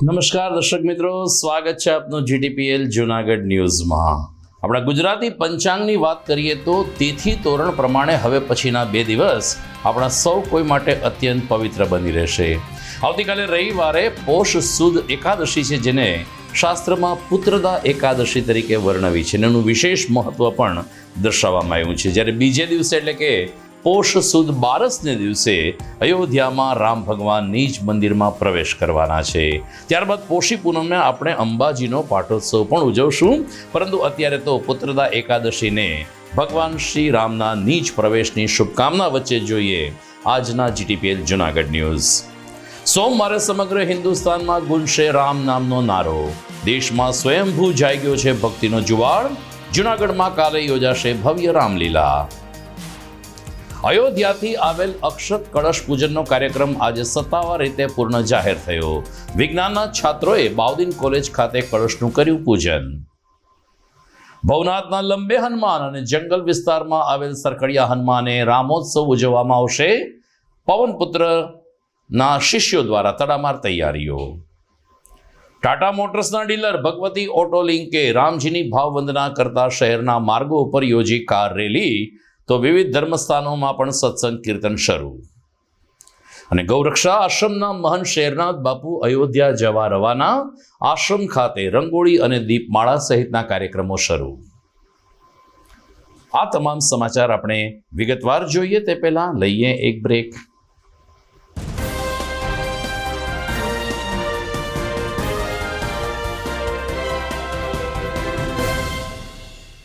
નમસ્કાર દર્શક મિત્રો, સ્વાગત છે આપનું જીટીપીએલ જૂનાગઢ ન્યૂઝમાં। આપણા ગુજરાતી પંચાંગની વાત કરીએ તો તિથિ તોરણ પ્રમાણે હવે પછીના 2 દિવસ આપણા સૌ કોઈ માટે અત્યંત પવિત્ર બની રહેશે। આવતીકાલે રવિવારે પોષ સુદ એકાદશી છે, જેને શાસ્ત્રમાં પુત્રદા એકાદશી તરીકે વર્ણવી છે, એનું વિશેષ મહત્વ પણ દર્શાવવામાં આવ્યું છે। જ્યારે બીજે દિવસે એટલે કે પોષ સુદ બારસને દિવસે અયોધ્યામાં રામ ભગવાનની જ મંદિરમાં પ્રવેશ કરવાના છે। ત્યારબાદ પોષી પૂનમને આપણે અંબાજીનો પાટોત્સવ પણ ઉજવશું, પરંતુ અત્યારે તો પુત્રદા એકાદશીને ભગવાન શ્રી રામના નીચ પ્રવેશની શુભકામના વચ્ચે જોઈએ આજના જીટીપીએલ જૂનાગઢ ન્યૂઝ। સોમવારે સમગ્ર હિન્દુસ્તાનમાં ગુંજશે રામ નામનો નારો। દેશમાં સ્વયંભૂ જાગ્યો છે ભક્તિનો જુવાળ। જૂનાગઢમાં કાલે યોજાશે ભવ્ય રામલીલા। અયોધ્યાથી આવેલ અક્ષત કળશ પૂજનનો કાર્યક્રમ આજે સત્તાવાર રીતે પૂર્ણ જાહેર થયો। વિજ્ઞાનના છાત્રોએ બાઉદીન કોલેજ ખાતે કળશનું કર્યું પૂજન। ભવનાથના લંબે હનુમાન અને જંગલ વિસ્તારમાં આવેલ સરકડિયા હનુમાને રામોત્સવ ઉજવવામાં આવશે। પવનપુત્રના શિષ્યો દ્વારા તડામાર તૈયારીઓ। ટાટા મોટર્સના ડીલર ભગવતી ઓટો લિંકે રામજીની ભાવવંદના કરતા શહેરના માર્ગો ઉપર યોજી કાર રેલી, તો વિવિધ ધર્મસ્થાનોમાં પણ સત્સંગ કીર્તન શરૂ। અને ગૌરક્ષા આશ્રમના મહંત શેરનાથ બાપુ અયોધ્યા જવા રવાના। આશ્રમ ખાતે રંગોળી અને દીપમાળા સહિતના કાર્યક્રમો શરૂ। આ તમામ સમાચાર આપણે વિગતવાર જોઈએ તે પહેલા લઈએ એક બ્રેક।